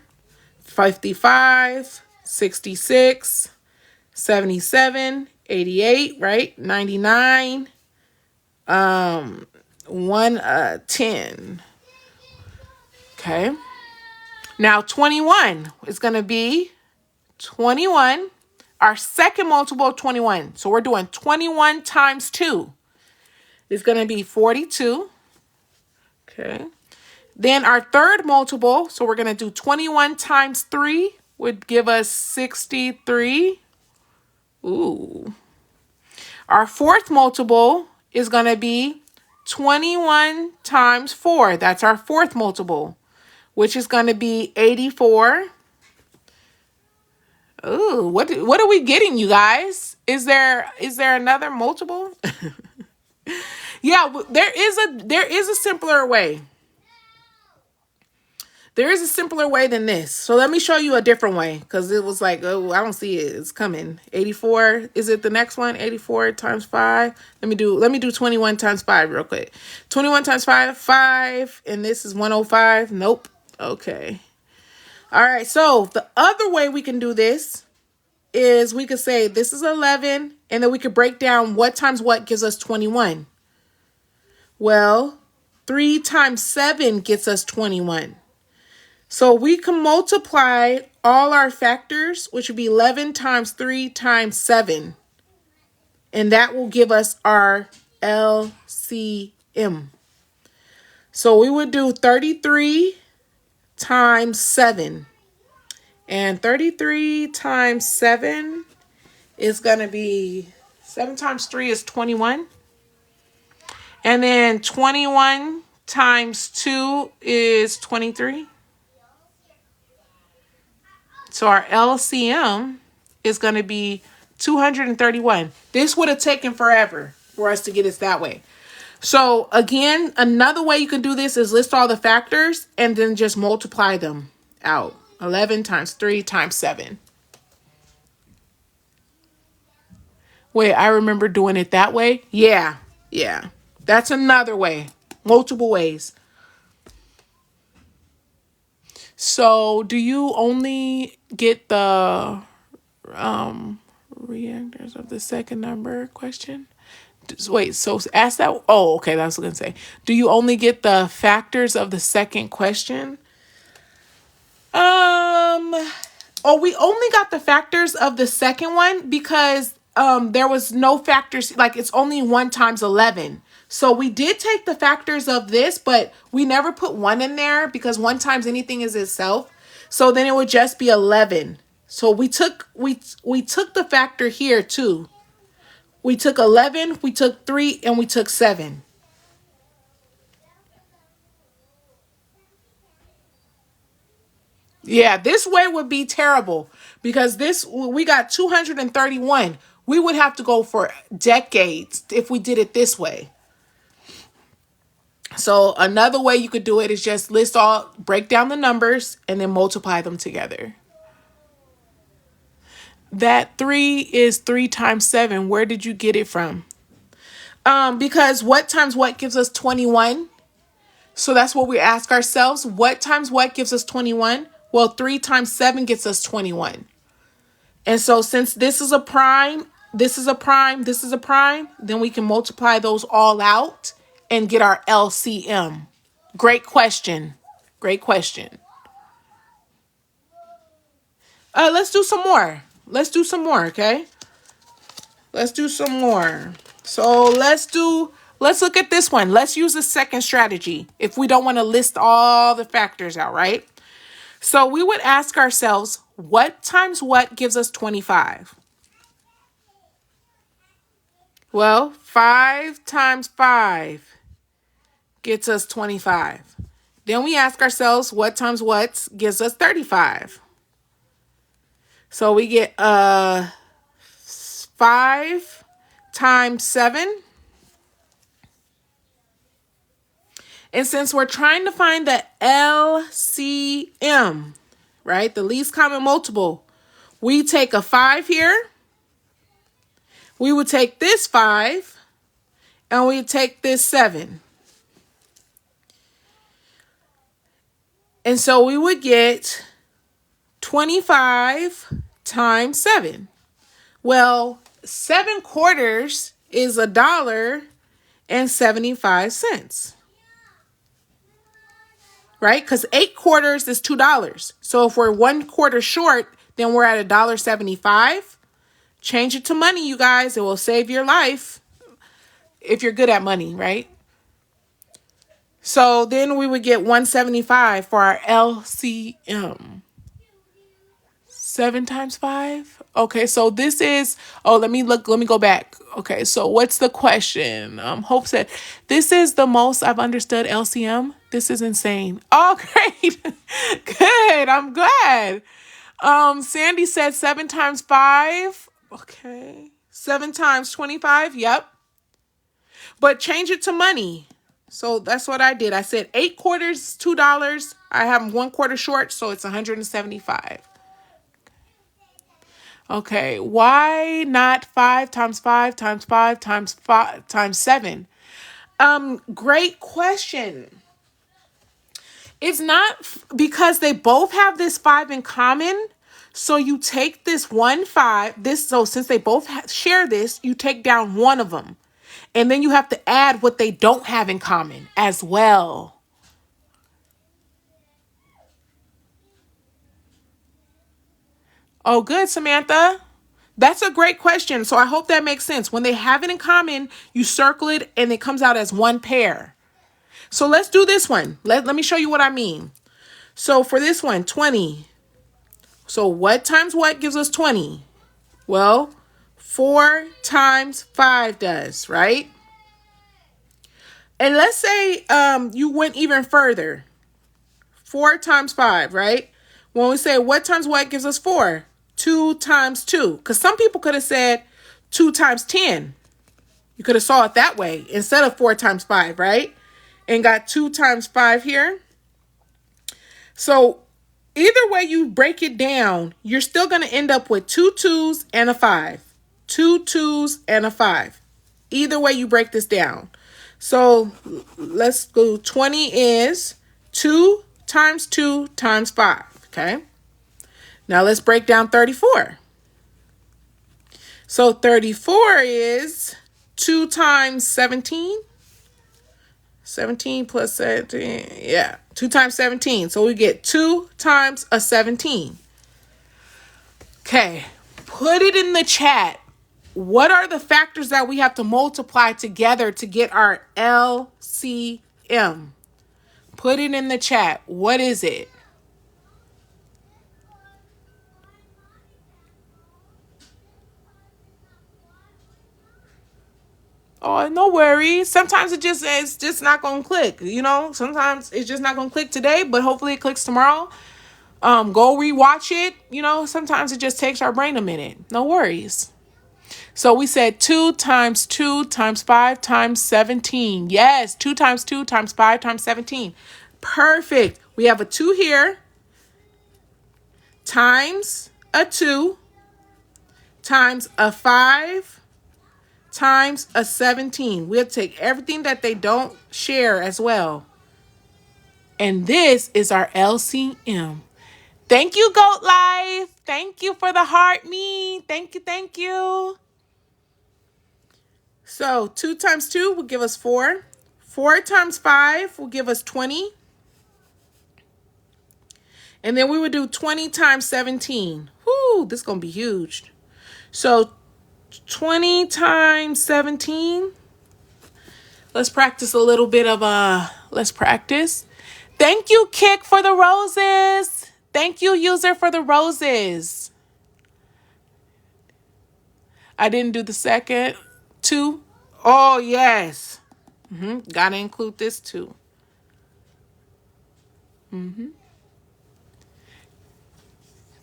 55, 66, 77, 88, right? 99, 10. Okay. Now 21 is going to be 21. Our second multiple of 21. So we're doing 21 times 2 is going to be 42. Okay. Then our third multiple, so we're going to do 21 times 3 would give us 63. Ooh. Our fourth multiple is going to be 21 times 4. That's our fourth multiple, which is going to be 84. Ooh, what are we getting, you guys? Is there another multiple? Yeah, there is a simpler way. There is a simpler way than this. So let me show you a different way, because it was like, oh, I don't see it. It's coming. 84. Is it the next one? 84 times 5. Let me do 21 times 5 real quick. 21 times 5, 5, and this is 105. Nope. Okay. All right, so the other way we can do this is we could say this is 11, and then we could break down what times what gives us 21. Well, 3 times 7 gets us 21. So we can multiply all our factors, which would be 11 times 3 times 7. And that will give us our LCM. So we would do 33 times 7. And 33 times 7 is going to be, 7 times 3 is 21. And then 21 times 2 is 23. So our LCM is going to be 231. This would have taken forever for us to get it that way. So again, another way you can do this is list all the factors and then just multiply them out. 11 times 3 times 7. Wait, I remember doing it that way? Yeah. That's another way. Multiple ways. So do you only get the reactors of the second number question? Wait, so ask that. Oh, okay, that's what I was going to say. Do you only get the factors of the second question? We only got the factors of the second one because there was no factors, like it's only 1 times 11. So we did take the factors of this, but we never put 1 in there because 1 times anything is itself. So then it would just be 11. So we took the factor here too. We took 11, we took 3, and we took 7. Yeah, this way would be terrible because we got 231. We would have to go for decades if we did it this way. So another way you could do it is just break down the numbers and then multiply them together. That 3 is 3 times 7. Where did you get it from? Because what times what gives us 21? So that's what we ask ourselves. What times what gives us 21? Well, 3 times 7 gets us 21. And so since this is a prime, this is a prime, this is a prime, then we can multiply those all out and get our LCM. Great question. Great question. Let's do some more. Okay? Let's do some more. So let's look at this one. Let's use the second strategy if we don't want to list all the factors out, right? So we would ask ourselves, what times what gives us 25? Well, 5 times 5 gets us 25. Then we ask ourselves, what times what gives us 35? So we get 5 times 7. And since we're trying to find the LCM, right, the least common multiple, we take a 5 here. We would take this 5, and we take this 7. And so we would get 25 times 7. Well, 7 quarters is $1.75. Right? Because 8 quarters is $2. So if we're 1 quarter short, then we're at $1.75. Change it to money, you guys. It will save your life if you're good at money, right? So then we would get 175 for our LCM. 7 times 5. Okay, so this is, let me go back. Okay, so what's the question? Hope said, this is the most I've understood LCM. This is insane. Oh, great. Good, I'm glad. Sandy said 7 times 5. Okay. 7 times 25, yep. But change it to money. So that's what I did. I said 8 quarters, $2. I have 1 quarter short, so it's 175. Okay, why not 5 times 5 times 5 times 5 times 7? Great question. It's not because they both have this 5 in common. So you take this 1 5, so since they both share this, you take down one of them. And then you have to add what they don't have in common as well. Oh, good, Samantha. That's a great question. So I hope that makes sense. When they have it in common, you circle it and it comes out as one pair. So let's do this one. Let me show you what I mean. So for this one, 20. So what times what gives us 20? Well, 4 times 5 does, right? And let's say you went even further. 4 times 5, right? When we say what times what gives us 4? 2 times 2. Because some people could have said 2 times 10. You could have saw it that way instead of 4 times 5, right? And got 2 times 5 here. So either way you break it down, you're still going to end up with 2 2s and a 5. 2 2s and a 5. Either way you break this down. So let's go. 20 is 2 times 2 times 5. Okay. Now let's break down 34. So 34 is 2 times 17. 17 plus 17. Yeah. 2 times 17. So we get 2 times a 17. Okay. Put it in the chat. What are the factors that we have to multiply together to get our LCM? Put it in the chat. What is it? Oh, no worries. Sometimes it's just not gonna click. Sometimes it's just not gonna click today, but hopefully it clicks tomorrow. Go rewatch it. Sometimes it just takes our brain a minute. No worries. So we said 2 times 2 times 5 times 17. Yes, 2 times 2 times 5 times 17. Perfect. We have a 2 here times a 2 times a 5 times a 17. We'll take everything that they don't share as well. And this is our LCM. Thank you, Goat Life. Thank you for the heart me. Thank you, thank you. So 2 times 2 will give us 4. 4 times 5 will give us 20. And then we would do 20 times 17. Whoo, this is going to be huge. So 20 times 17. Let's practice a little bit of let's practice. Thank you, Kick, for the roses. Thank you, user, for the roses. I didn't do the second. 2. Oh, yes. Gotta include this too.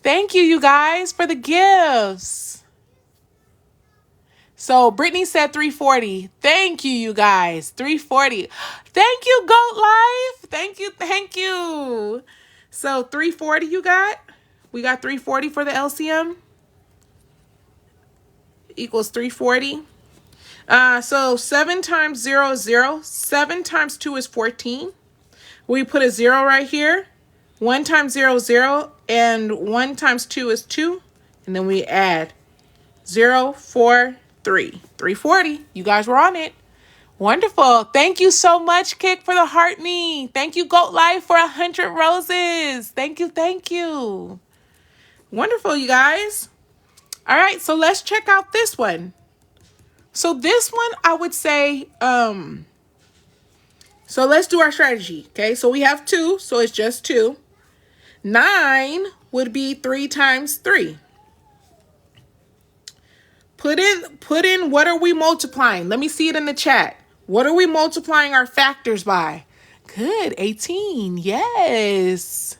Thank you, you guys, for the gifts. So Brittany said 340. Thank you, you guys. 340. Thank you, Goat Life. Thank you. Thank you. So 340 you got? We got 340 for the LCM. Equals 340. So 7 times 0 is 0. 7 times 2 is 14. We put a 0 right here. 1 times 0 is 0. And 1 times 2 is 2. And then we add 0, 4, 3. 340. You guys were on it. Wonderful. Thank you so much, Kick, for the heart me. Thank you, Goat Life, for 100 roses. Thank you. Thank you. Wonderful, you guys. All right, so let's check out this one. So this one, I would say, so let's do our strategy, okay? So we have 2, so it's just 2. 9 would be 3 times 3. Put in what are we multiplying? Let me see it in the chat. What are we multiplying our factors by? Good, 18, yes.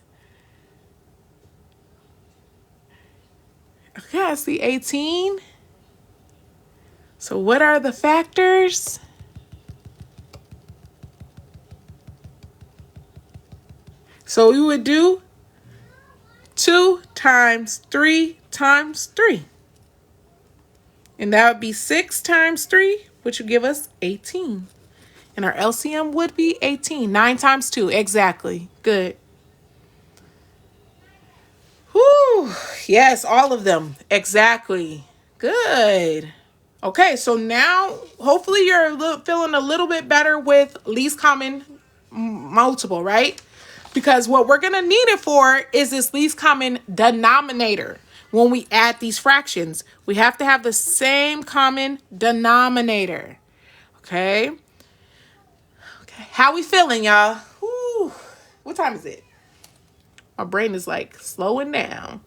Okay, I see 18. So what are the factors? So we would do 2 times 3 times 3. And that would be 6 times 3, which would give us 18. And our LCM would be 18. 9 times 2, exactly. Good. Whew. Yes, all of them. Exactly. Good. Okay, so now hopefully you're feeling a little bit better with least common multiple, right? Because what we're going to need it for is this least common denominator. When we add these fractions, we have to have the same common denominator. Okay? Okay. How we feeling, y'all? Whew. What time is it? My brain is like slowing down.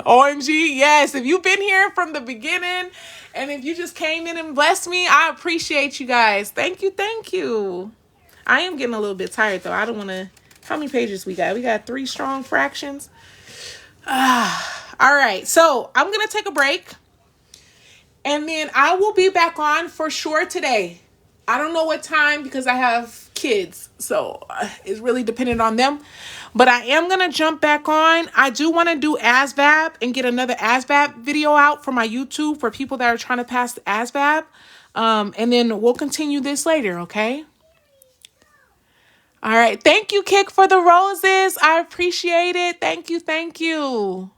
OMG, yes. If you've been here from the beginning and if you just came in and blessed me, I appreciate you guys. Thank you. Thank you. I am getting a little bit tired though. I don't want to. How many pages we got? We got 3 strong fractions. All right. So I'm going to take a break and then I will be back on for sure today. I don't know what time because I have kids. So it's really dependent on them. But I am going to jump back on. I do want to do ASVAB and get another ASVAB video out for my YouTube for people that are trying to pass the ASVAB. And then we'll continue this later, okay? All right. Thank you, Kick, for the roses. I appreciate it. Thank you. Thank you.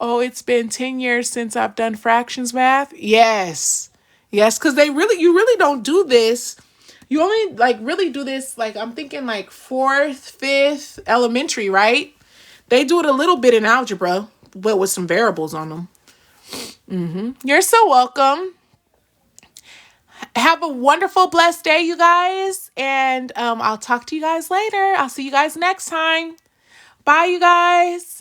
Oh, it's been 10 years since I've done fractions math. Yes. Yes, because you really don't do this. You only really do this, I'm thinking 4th, 5th elementary, right? They do it a little bit in algebra, but with some variables on them. You're so welcome. Have a wonderful, blessed day, you guys. And I'll talk to you guys later. I'll see you guys next time. Bye, you guys.